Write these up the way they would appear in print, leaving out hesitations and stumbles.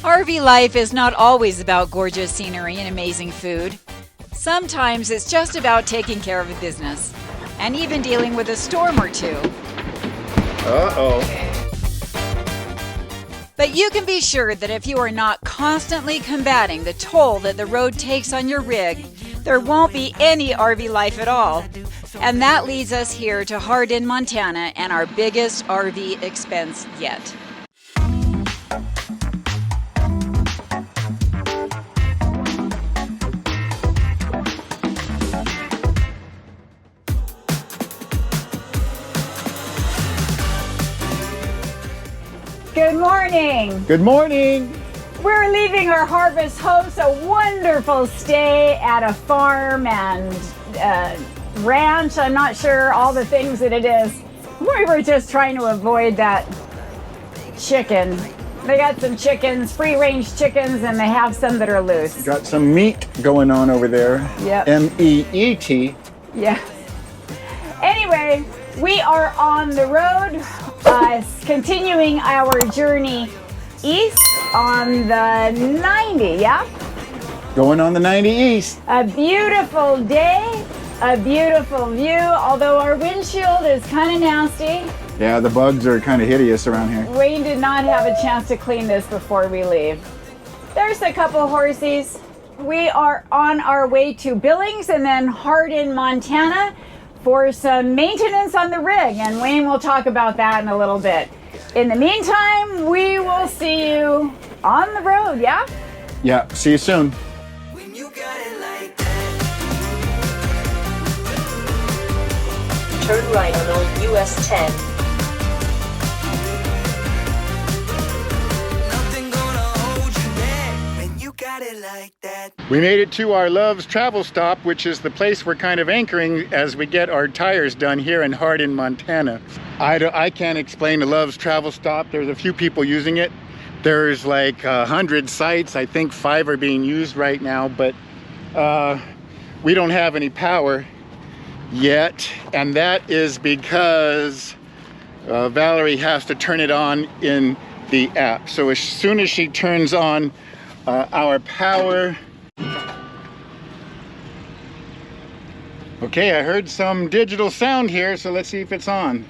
RV life is not always about gorgeous scenery and amazing food. Sometimes it's just about taking care of a business and even dealing with a storm or two. Uh-oh. But you can be sure that if you are not constantly combating the toll that the road takes on your rig, there won't be any RV life at all. And that leads us here to Hardin, Montana, and our biggest RV expense yet. Good morning. Good morning. We're leaving our harvest host a wonderful stay at a farm and ranch. I'm not sure all the things that it is. We were just trying to avoid that chicken. They got some chickens, free-range chickens, and they have some that are loose. Got some meat going on over there. Yep. M-E-E-T. Yeah. Anyway, we are on the road, continuing our journey east on the 90, yeah? Going on the 90 east. A beautiful day, a beautiful view, although our windshield is kind of nasty. Yeah, the bugs are kind of hideous around here. Wayne did not have a chance to clean this before we leave. There's a couple horsies. We are on our way to Billings and then Hardin, Montana for some maintenance on the rig, and Wayne will talk about that in a little bit. In the meantime, we will see you on the road, yeah? Yeah, see you soon. When you got it like that. Turn right on Old US 10. Nothing gonna hold you back when you got it like that. We made it to our Love's Travel Stop, which is the place we're kind of anchoring as we get our tires done here in Hardin, Montana. I can't explain the Love's Travel Stop. There's a few people using it. There's like 100 sites. I think 5 are being used right now, but we don't have any power yet. And that is because Valerie has to turn it on in the app. So as soon as she turns on our power. Okay, I heard some digital sound here, so let's see if it's on.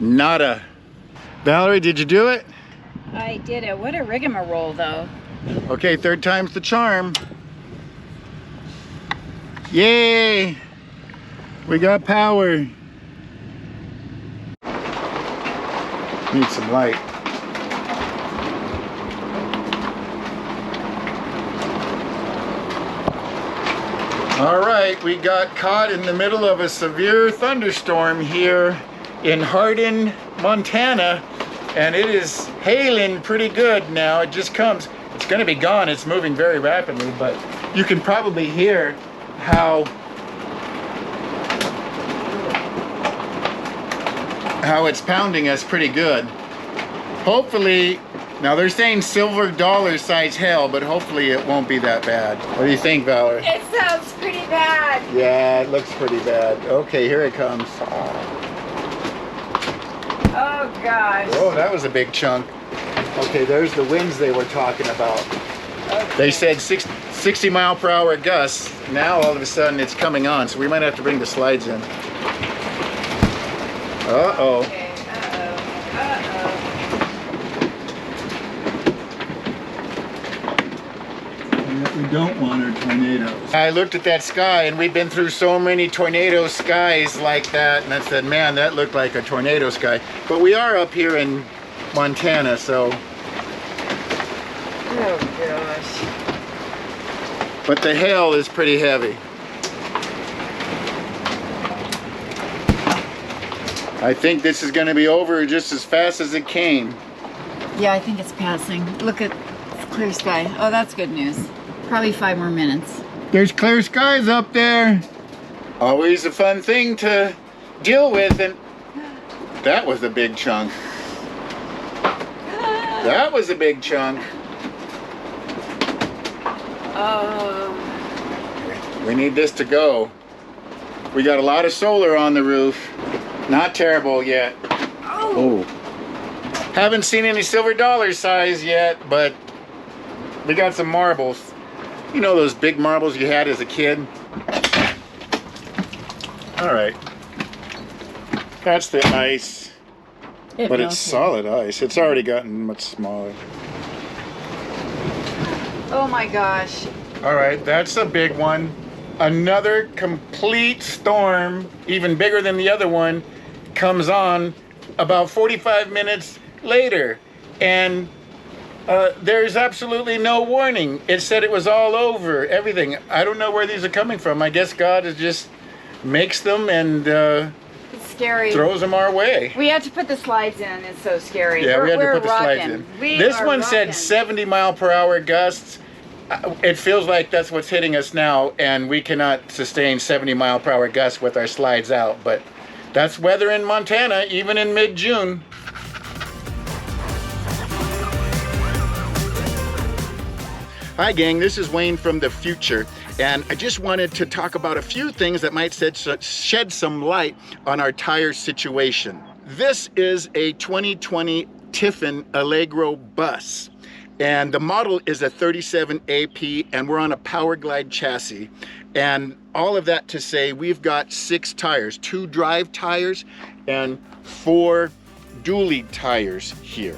Nada. Valerie, did you do it? I did it. What a rigmarole, though. Okay, 3rd time's the charm. Yay! We got power. Need some light. All right, we got caught in the middle of a severe thunderstorm here in Hardin, Montana, and it is hailing pretty good now. It just comes. It's going to be gone. It's moving very rapidly, but you can probably hear how it's pounding us pretty good. Hopefully, now they're saying silver dollar size hail, but hopefully it won't be that bad. What do you think, Valerie? It sounds pretty bad. Yeah, it looks pretty bad. Okay, here it comes. Oh, gosh. Oh, that was a big chunk. Okay, there's the winds they were talking about. Okay. They said 60 mile per hour gusts. Now all of a sudden it's coming on, so we might have to bring the slides in. Uh-oh. Okay, uh-oh. What we don't want are tornadoes. I looked at that sky, and we've been through so many tornado skies like that, and I said, man, that looked like a tornado sky. But we are up here in Montana, so. Oh, gosh. But the hail is pretty heavy. I think this is going to be over just as fast as it came. Yeah, I think it's passing. Look at clear sky. Oh, that's good news. Probably 5 more minutes. There's clear skies up there. Always a fun thing to deal with, and that was a big chunk. That was a big chunk. We need this to go. We got a lot of solar on the roof. Not terrible yet. Oh. Haven't seen any silver dollar size yet, but we got some marbles. You know those big marbles you had as a kid? All right. That's the ice, but it's solid ice. It's already gotten much smaller. Oh my gosh. All right, that's a big one. Another complete storm, even bigger than the other one, comes on about 45 minutes later. And there's absolutely no warning. It said it was all over, everything. I don't know where these are coming from. I guess God is just makes them and it's scary. Throws them our way. We had to put the slides in. It's so scary. Yeah, we had to put the rocking. slides in. We This are one said rocking. 70 mile per hour gusts. It feels like that's what's hitting us now, and we cannot sustain 70 mile per hour gusts with our slides out, but that's weather in Montana, even in mid-June. Hi gang, this is Wayne from the future, and I just wanted to talk about a few things that might shed some light on our tire situation. This is a 2020 Tiffin Allegro bus, and the model is a 37 AP, and we're on a Power Glide chassis. And all of that to say, we've got 6 tires, 2 drive tires and 4 dually tires here.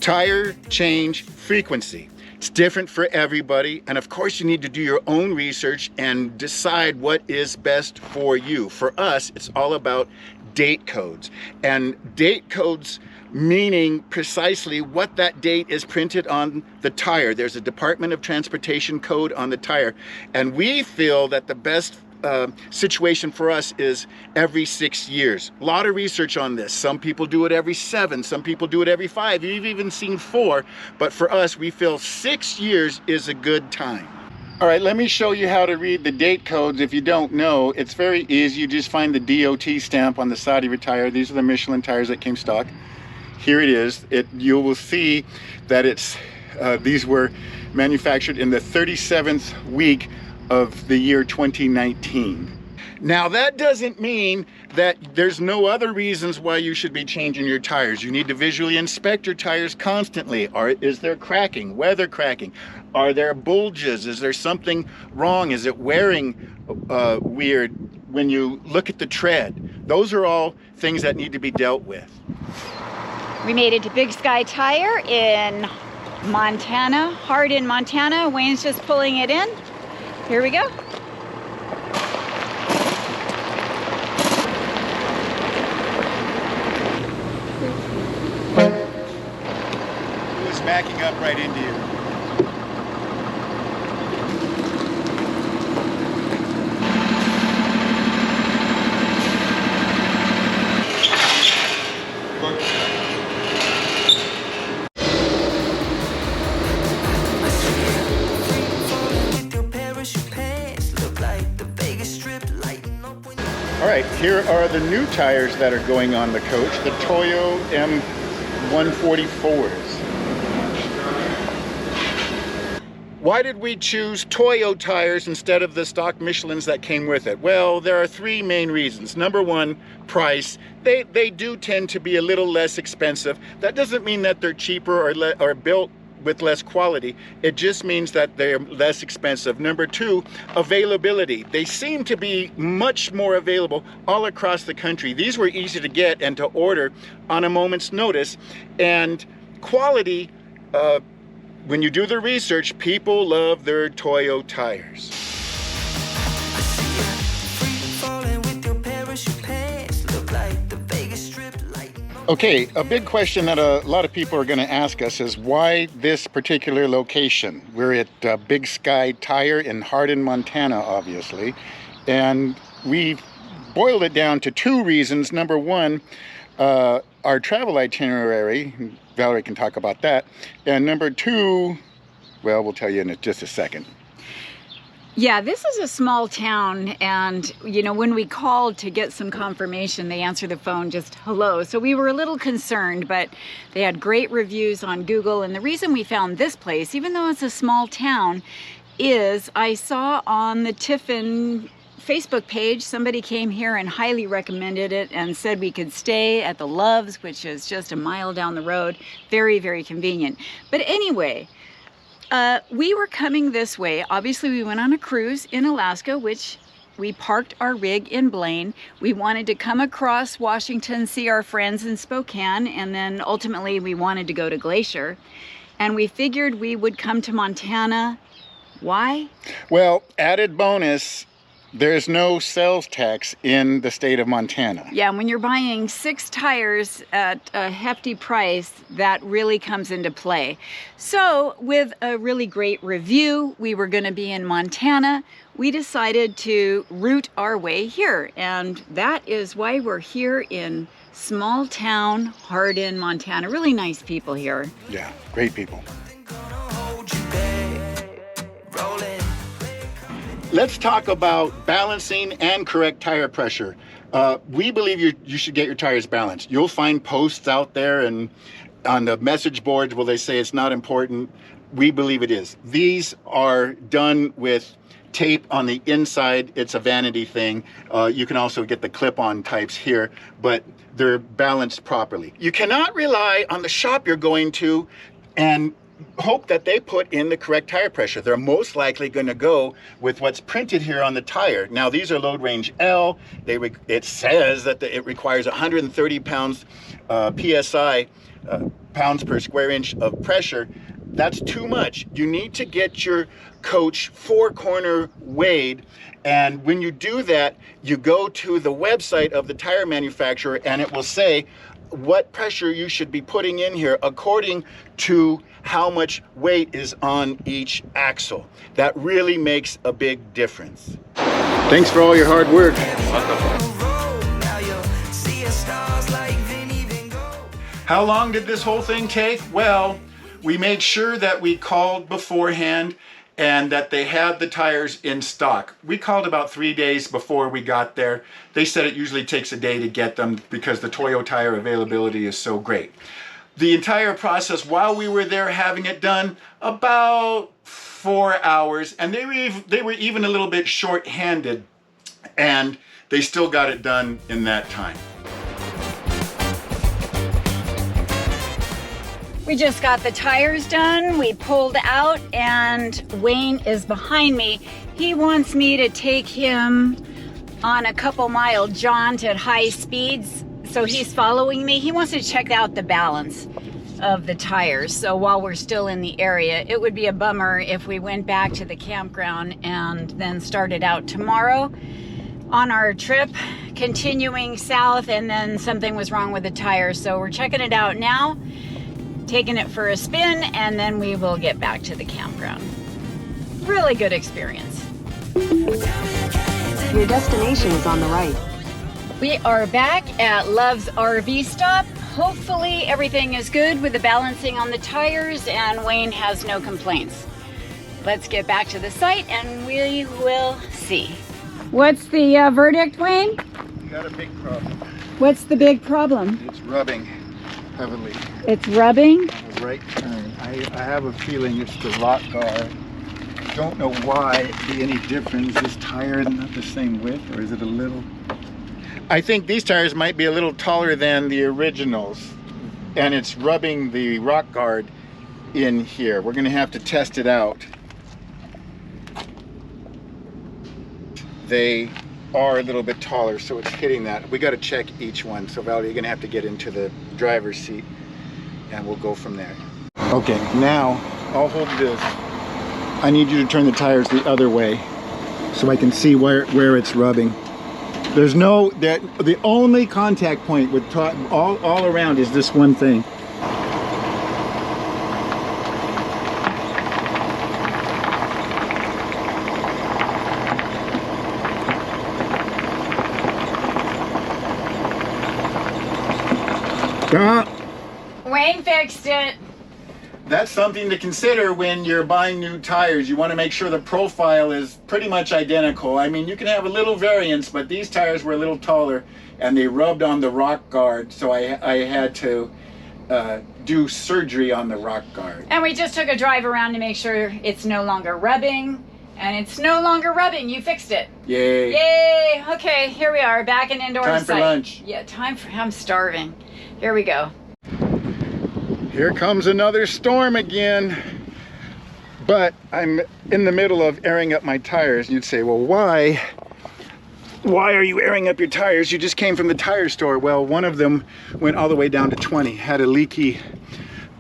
Tire change frequency. It's different for everybody, and of course you need to do your own research and decide what is best for you. For us, it's all about date codes, and date codes meaning precisely what that date is printed on the tire. There's a Department of Transportation code on the tire, and we feel that the best situation for us is every 6 years. A lot of research on this. Some people do it every 7, some people do it every 5. You've even seen 4, but for us, we feel 6 years is a good time. All right, let me show you how to read the date codes. If you don't know, it's very easy. You just find the DOT stamp on the side of your tire. These are the Michelin tires that came stock. Here it is. You will see that these were manufactured in the 37th week of the year 2019. Now that doesn't mean that there's no other reasons why you should be changing your tires. You need to visually inspect your tires constantly. Is there cracking, weather cracking? Are there bulges? Is there something wrong? Is it wearing weird when you look at the tread? Those are all things that need to be dealt with. We made it to Big Sky Tire in Montana, Hardin, Montana. Wayne's just pulling it in. Here we go. It was backing up right into you. All right, here are the new tires that are going on the coach, the Toyo M144s. Why did we choose Toyo tires instead of the stock Michelins that came with it? Well, there are 3 main reasons. Number 1, price. They do tend to be a little less expensive. That doesn't mean that they're cheaper or built with less quality. It just means that they're less expensive. Number 2, availability. They seem to be much more available all across the country. These were easy to get and to order on a moment's notice. And quality, when you do the research, people love their Toyo tires. Okay, a big question that a lot of people are going to ask us is why this particular location? We're at Big Sky Tire in Hardin, Montana, obviously, and we've boiled it down to 2 reasons. Number 1, our travel itinerary. Valerie can talk about that. And number 2, well, we'll tell you in just a second. Yeah, this is a small town, and you know, when we called to get some confirmation, they answered the phone just hello. So we were a little concerned, but they had great reviews on Google. And the reason we found this place, even though it's a small town, is I saw on the Tiffin Facebook page, somebody came here and highly recommended it and said we could stay at the Loves, which is just a mile down the road. Very, very convenient. But anyway, we were coming this way. Obviously, we went on a cruise in Alaska, which we parked our rig in Blaine. We wanted to come across Washington, see our friends in Spokane, and then ultimately we wanted to go to Glacier. And we figured we would come to Montana. Why? Well, added bonus, there's no sales tax in the state of Montana. Yeah, when you're buying 6 tires at a hefty price, that really comes into play. So with a really great review, we were going to be in Montana. We decided to route our way here, and that is why we're here in small town Hardin, Montana. Really nice people here. Yeah, great people. Let's talk about balancing and correct tire pressure. We believe you should get your tires balanced. You'll find posts out there and on the message boards where they say it's not important. We believe it is. These are done with tape on the inside. It's a vanity thing. You can also get the clip-on types here, but they're balanced properly. You cannot rely on the shop you're going to and hope that they put in the correct tire pressure. They're most likely going to go with what's printed here on the tire. Now, these are load range L. It says that it requires 130 pounds PSI, pounds per square inch of pressure. That's too much. You need to get your coach 4-corner weighed, and when you do that, you go to the website of the tire manufacturer and it will say what pressure you should be putting in here according to how much weight is on each axle. That really makes a big difference. Thanks for all your hard work. How long did this whole thing take? Well, we made sure that we called beforehand and that they had the tires in stock. We called about 3 days before we got there. They said it usually takes a day to get them because the Toyo tire availability is so great. The entire process while we were there having it done, about 4 hours, and they were even a little bit short-handed, and they still got it done in that time. We just got the tires done, we pulled out, and Wayne is behind me. He wants me to take him on a couple-mile jaunt at high speeds, so he's following me. He wants to check out the balance of the tires. So while we're still in the area, it would be a bummer if we went back to the campground and then started out tomorrow on our trip, continuing south, and then something was wrong with the tires. So we're checking it out now, taking it for a spin, and then we will get back to the campground. Really good experience. Your destination is on the right. We are back at Love's RV stop. Hopefully everything is good with the balancing on the tires and Wayne has no complaints. Let's get back to the site and we will see. What's the verdict, Wayne? You got a big problem. What's the big problem? It's rubbing heavily. It's rubbing? The right turn. I have a feeling it's the lock guard. Don't know why it'd be any difference. Is this tire not the same width, or is it a little? I think these tires might be a little taller than the originals, and it's rubbing the rock guard in here. We're gonna have to test it out. They are a little bit taller, so it's hitting that. We got to check each one. So Val, you're gonna have to get into the driver's seat and we'll go from there. Okay, now I'll hold this. I need you to turn the tires the other way so I can see where it's rubbing. There's no, the only contact point with all around is this one thing. Wayne fixed it. That's something to consider when you're buying new tires. You want to make sure the profile is pretty much identical. I mean, you can have a little variance, but these tires were a little taller and they rubbed on the rock guard, so I had to do surgery on the rock guard. And we just took a drive around to make sure it's no longer rubbing. And it's no longer rubbing. You fixed it. Yay. Yay. Okay, here we are, back in indoor Time for sight. lunch. Yeah, I'm starving. Here we go. Here comes another storm again. But I'm in the middle of airing up my tires. You'd say, well, why are you airing up your tires? You just came from the tire store. Well, one of them went all the way down to 20, had a leaky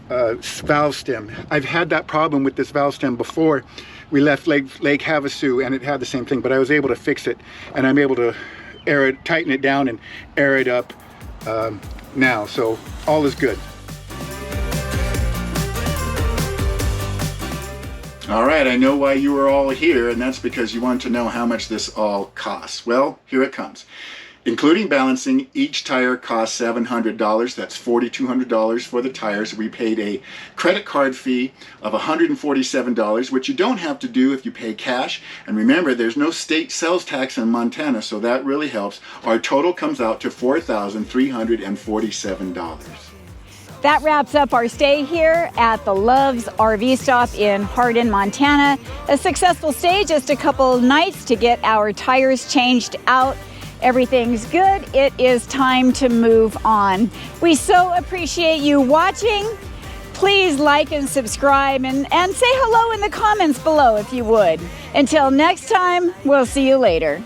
valve stem. I've had that problem with this valve stem before. We left Lake Havasu and it had the same thing, but I was able to fix it, and I'm able to tighten it down and air it up now, so all is good. All right, I know why you are all here, and that's because you want to know how much this all costs. Well, here it comes. Including balancing, each tire costs $700. That's $4,200 for the tires. We paid a credit card fee of $147, which you don't have to do if you pay cash. And remember, there's no state sales tax in Montana, so that really helps. Our total comes out to $4,347. That wraps up our stay here at the Love's RV stop in Hardin, Montana. A successful stay, just a couple nights to get our tires changed out. Everything's good. It is time to move on. We so appreciate you watching. Please like and subscribe and say hello in the comments below if you would. Until next time, we'll see you later.